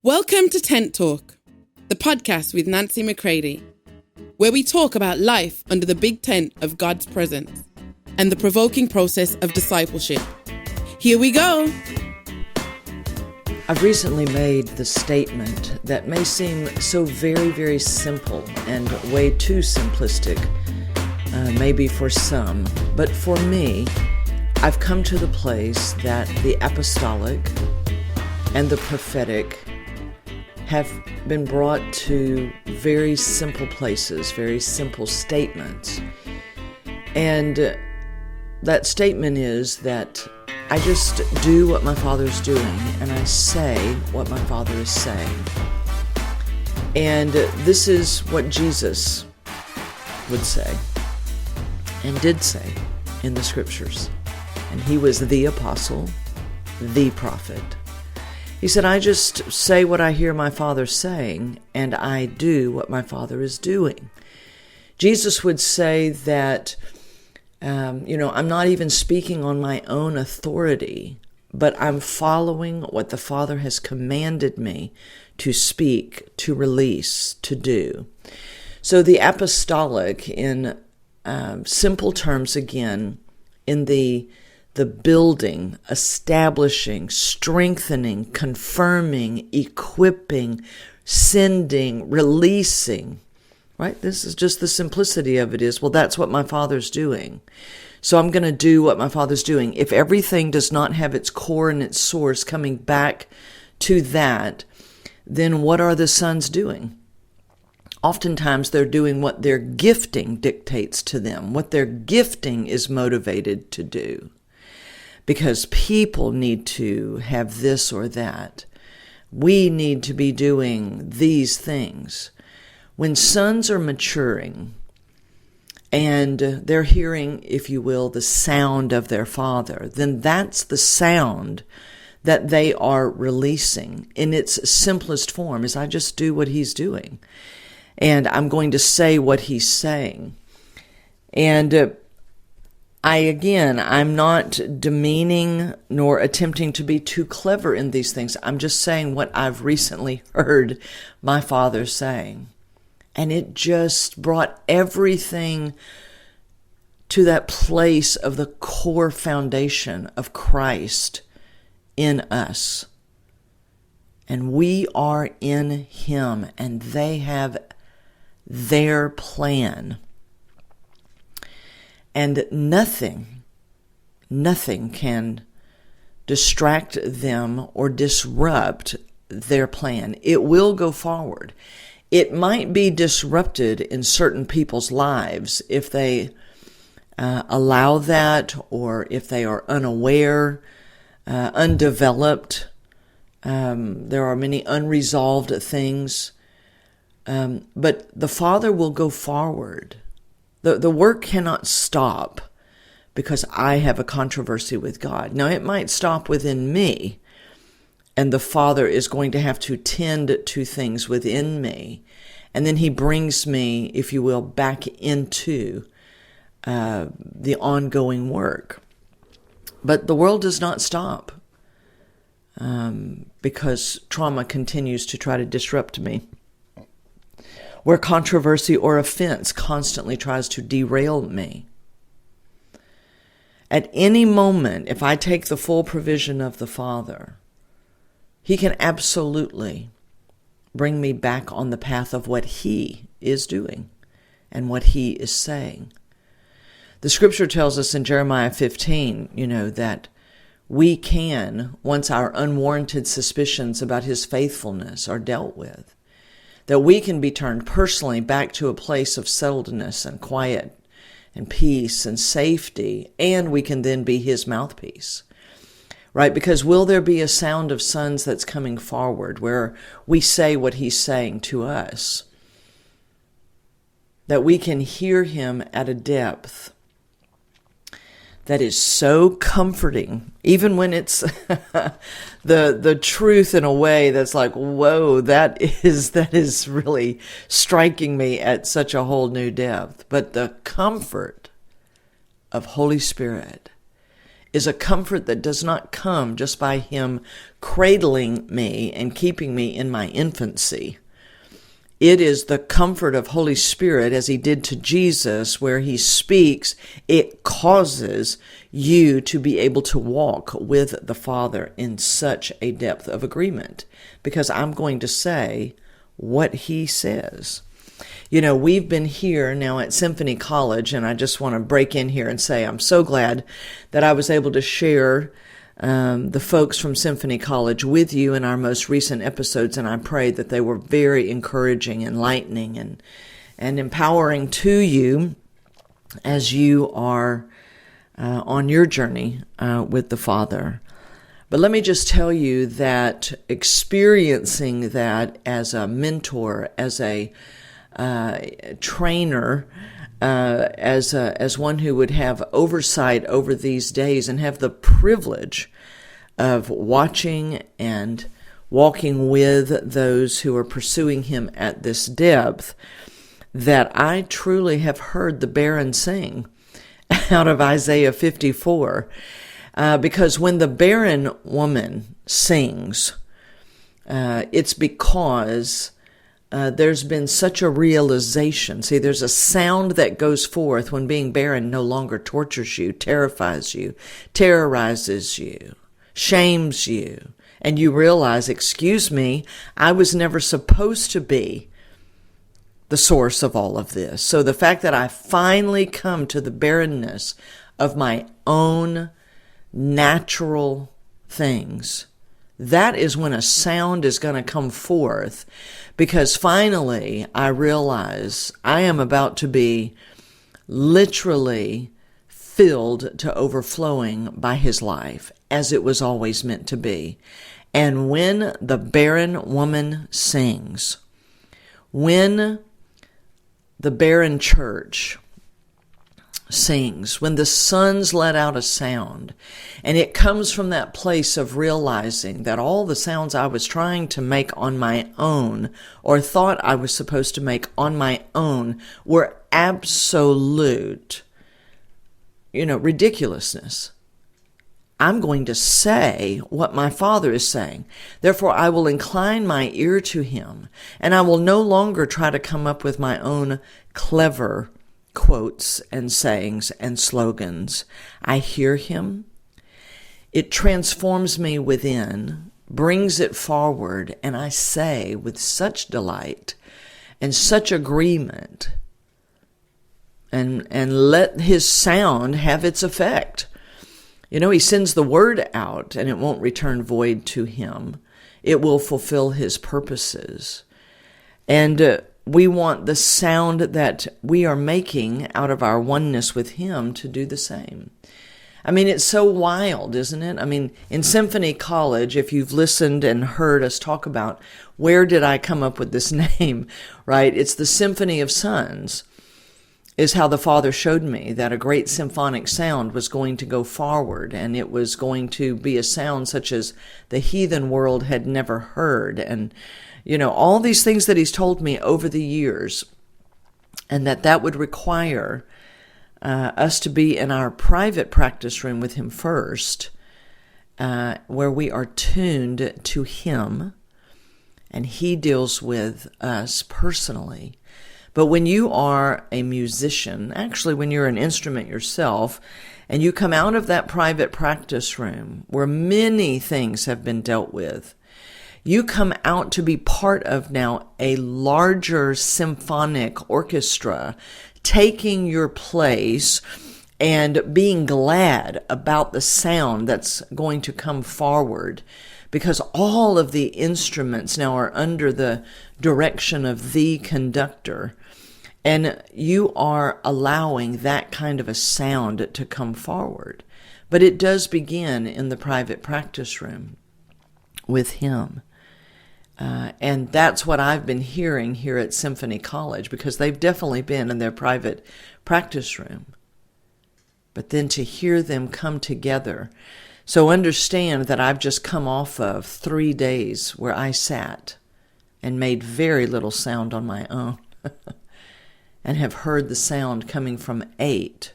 Welcome to Tent Talk, the podcast with Nancy McCready, where we talk about life under the big tent of God's presence and the provoking process of discipleship. Here we go. I've recently made the statement that may seem so very, very simple and way too simplistic, maybe for some, but for me, I've come to the place that the apostolic and the prophetic have been brought to very simple places, very simple statements. And that statement is that I just do what my Father's doing, and I say what my Father is saying. And this is what Jesus would say, and did say in the Scriptures. And he was the apostle, the prophet. He said, I just say what I hear my Father saying, and I do what my Father is doing. Jesus would say that, I'm not even speaking on my own authority, but I'm following what the Father has commanded me to speak, to release, to do. So the apostolic, in simple terms again, in the building, establishing, strengthening, confirming, equipping, sending, releasing, right? This is just the simplicity of it is, well, that's what my Father's doing. So I'm going to do what my Father's doing. If everything does not have its core and its source coming back to that, then what are the sons doing? Oftentimes they're doing what their gifting dictates to them, what their gifting is motivated to do. Because people need to have this or that. We need to be doing these things. When sons are maturing and they're hearing, if you will, the sound of their father, then that's the sound that they are releasing in its simplest form, is I just do what he's doing. And I'm going to say what he's saying. And I'm not demeaning nor attempting to be too clever in these things. I'm just saying what I've recently heard my Father saying. And it just brought everything to that place of the core foundation of Christ in us. And we are in Him, and they have their plan. And nothing can distract them or disrupt their plan. It will go forward. It might be disrupted in certain people's lives if they allow that, or if they are unaware, undeveloped. There are many unresolved things. But the Father will go forward. The work cannot stop because I have a controversy with God. Now, it might stop within me, and the Father is going to have to tend to things within me. And then He brings me, if you will, back into the ongoing work. But the world does not stop because trauma continues to try to disrupt me. Where controversy or offense constantly tries to derail me. At any moment, if I take the full provision of the Father, He can absolutely bring me back on the path of what He is doing and what He is saying. The Scripture tells us in Jeremiah 15, that we can, once our unwarranted suspicions about His faithfulness are dealt with, that we can be turned personally back to a place of settledness and quiet and peace and safety, and we can then be His mouthpiece, right? Because will there be a sound of sons that's coming forward where we say what He's saying to us, that we can hear Him at a depth that is so comforting, even when it's the truth in a way that's like, whoa, that is really striking me at such a whole new depth. But the comfort of Holy Spirit is a comfort that does not come just by him cradling me and keeping me in my infancy. It is the comfort of Holy Spirit, as he did to Jesus, where he speaks. It causes you to be able to walk with the Father in such a depth of agreement, because I'm going to say what he says. You know, we've been here now at Symphony College, and I just want to break in here and say I'm so glad that I was able to share the folks from Symphony College with you in our most recent episodes, and I pray that they were very encouraging, enlightening, and empowering to you as you are on your journey with the Father. But let me just tell you that experiencing that as a mentor, as a trainer, as one who would have oversight over these days and have the privilege of watching and walking with those who are pursuing him at this depth, that I truly have heard the barren sing out of Isaiah 54. Because when the barren woman sings, it's because there's been such a realization. See, there's a sound that goes forth when being barren no longer tortures you, terrifies you, terrorizes you, shames you, and you realize, excuse me, I was never supposed to be the source of all of this. So the fact that I finally come to the barrenness of my own natural things, that is when a sound is going to come forth, because finally I realize I am about to be literally filled to overflowing by his life, as it was always meant to be. And when the barren woman sings, when the barren church sings, when the sons let out a sound, and it comes from that place of realizing that all the sounds I was trying to make on my own, or thought I was supposed to make on my own, were absolute, ridiculousness. I'm going to say what my Father is saying. Therefore, I will incline my ear to him, and I will no longer try to come up with my own clever quotes and sayings and slogans. I hear him. It transforms me within, brings it forward, and I say with such delight and such agreement, and let his sound have its effect. He sends the word out, and it won't return void to him. It will fulfill his purposes. And we want the sound that we are making out of our oneness with him to do the same. I mean, it's so wild, isn't it? I mean, in Symphony College, if you've listened and heard us talk about where did I come up with this name, right? It's the Symphony of Sons, is how the Father showed me that a great symphonic sound was going to go forward, and it was going to be a sound such as the heathen world had never heard. And all these things that he's told me over the years, and that would require us to be in our private practice room with him first, where we are tuned to him, and he deals with us personally. But when you are a musician, actually when you're an instrument yourself, and you come out of that private practice room where many things have been dealt with, you come out to be part of now a larger symphonic orchestra, taking your place and being glad about the sound that's going to come forward, because all of the instruments now are under the direction of the conductor, and you are allowing that kind of a sound to come forward. But it does begin in the private practice room with him. And that's what I've been hearing here at Symphony College, because they've definitely been in their private practice room. But then to hear them come together. So understand that I've just come off of 3 days where I sat and made very little sound on my own and have heard the sound coming from 8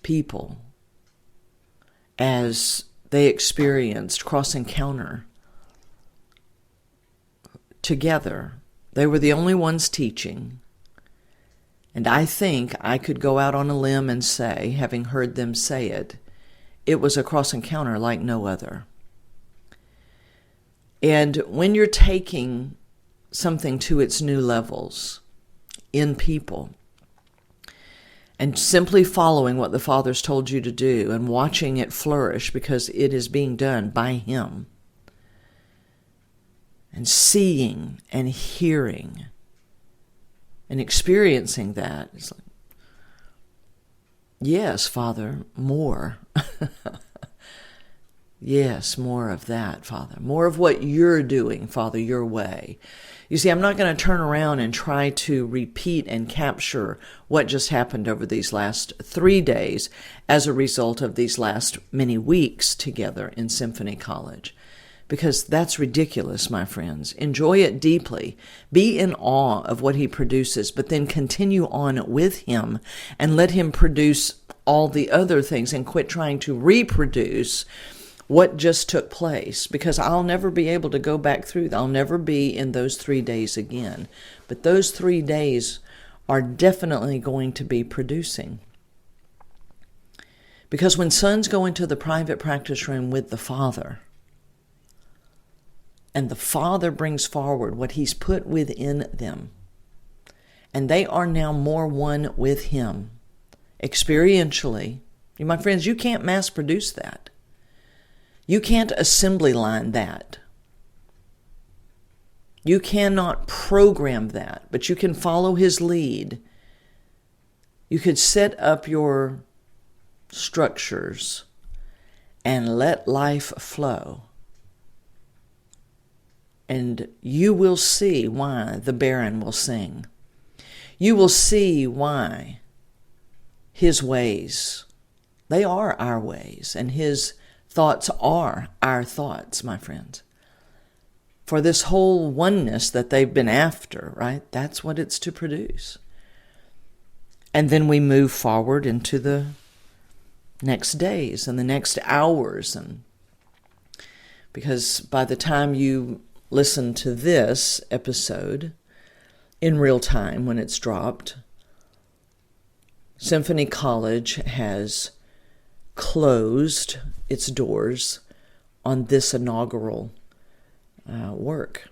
people as they experienced cross encounter together. They were the only ones teaching. And I think I could go out on a limb and say, having heard them say it, it was a cross encounter like no other. And when you're taking something to its new levels in people and simply following what the Father's told you to do and watching it flourish because it is being done by Him, and seeing and hearing and experiencing that, it's like, yes, Father, more. Yes, more of that, Father. More of what you're doing, Father, your way. You see, I'm not going to turn around and try to repeat and capture what just happened over these last 3 days as a result of these last many weeks together in Symphony College. Because that's ridiculous, my friends. Enjoy it deeply. Be in awe of what He produces, but then continue on with Him and let Him produce all the other things and quit trying to reproduce what just took place, because I'll never be able to go back through. I'll never be in those 3 days again. But those 3 days are definitely going to be producing. Because when sons go into the private practice room with the Father, and the Father brings forward what He's put within them, and they are now more one with Him, experientially, my friends, you can't mass produce that. You can't assembly line that. You cannot program that, but you can follow His lead. You could set up your structures and let life flow. And you will see why the barren will sing. You will see why His ways, they are our ways, and His thoughts are our thoughts, my friends. For this whole oneness that they've been after, right? That's what it's to produce. And then we move forward into the next days and the next hours. And because by the time you listen to this episode in real time when it's dropped, Symphony College has closed its doors on this inaugural work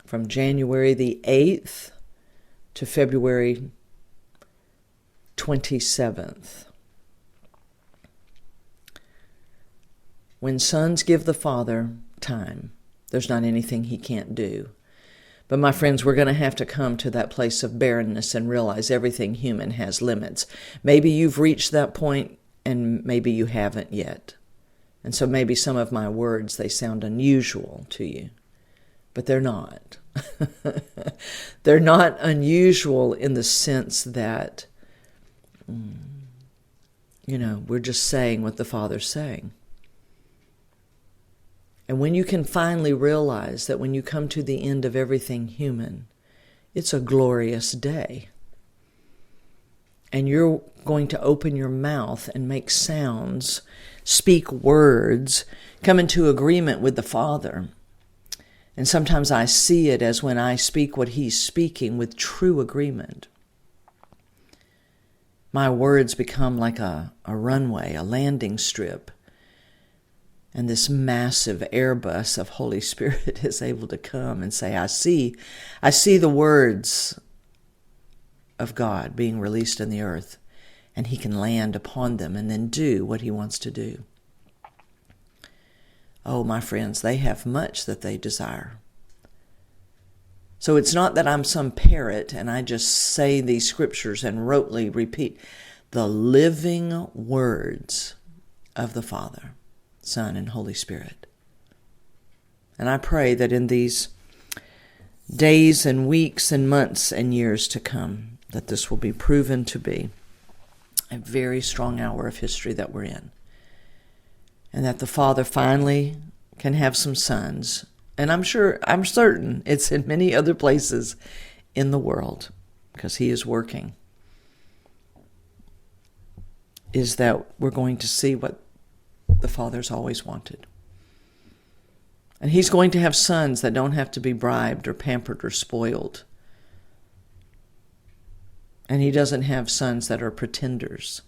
from January the 8th to February 27th. When sons give the Father time, there's not anything He can't do. But my friends, we're going to have to come to that place of barrenness and realize everything human has limits. Maybe you've reached that point and maybe you haven't yet. And so maybe some of my words, they sound unusual to you, but they're not. They're not unusual in the sense that, we're just saying what the Father's saying. And when you can finally realize that when you come to the end of everything human, it's a glorious day. And you're going to open your mouth and make sounds, speak words, come into agreement with the Father. And sometimes I see it as when I speak what He's speaking with true agreement. My words become like a runway, a landing strip. And this massive Airbus of Holy Spirit is able to come and say, I see the words of God being released in the earth, and He can land upon them and then do what He wants to do. Oh, my friends, they have much that they desire. So it's not that I'm some parrot and I just say these scriptures and rotely repeat. The living words of the Father, Son, and Holy Spirit. And I pray that in these days and weeks and months and years to come, that this will be proven to be a very strong hour of history that we're in. And that the Father finally can have some sons. And I'm certain it's in many other places in the world, because He is working. is that we're going to see what the Father's always wanted. And He's going to have sons that don't have to be bribed or pampered or spoiled. And He doesn't have sons that are pretenders,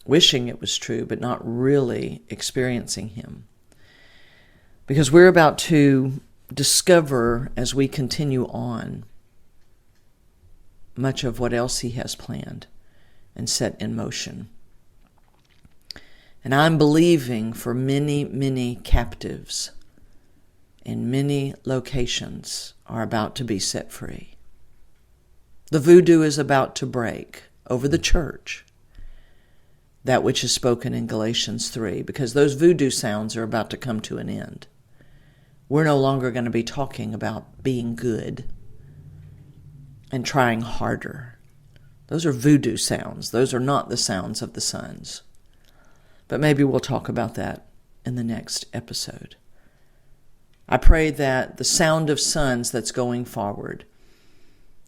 wishing it was true, but not really experiencing Him. Because we're about to discover, as we continue on, much of what else He has planned and set in motion. And I'm believing for many, many captives in many locations are about to be set free. The voodoo is about to break over the church, that which is spoken in Galatians 3, because those voodoo sounds are about to come to an end. We're no longer going to be talking about being good and trying harder. Those are voodoo sounds. Those are not the sounds of the sons. But maybe we'll talk about that in the next episode. I pray that the sound of sons that's going forward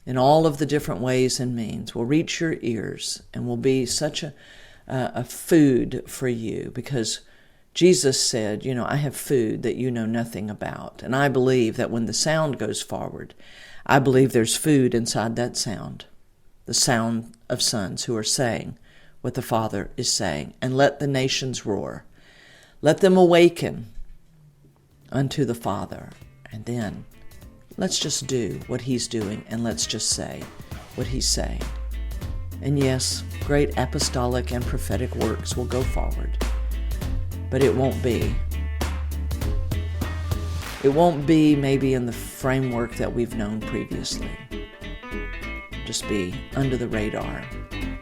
in all of the different ways and means will reach your ears and will be such a food for you, because Jesus said, I have food that you know nothing about. And I believe that when the sound goes forward, I believe there's food inside that sound, the sound of sons who are saying what the Father is saying. And let the nations roar. Let them awaken unto the Father. And then let's just do what He's doing, and let's just say what He's saying. And yes, great apostolic and prophetic works will go forward. But it won't be maybe in the framework that we've known previously. Just be under the radar,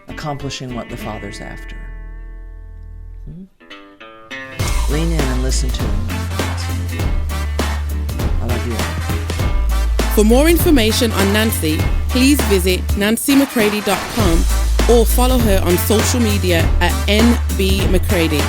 accomplishing what the Father's after. Lean in and listen to Him, my friends. I love you all. For more information on Nancy, please visit nancymccready.com or follow her on social media at NB McCready.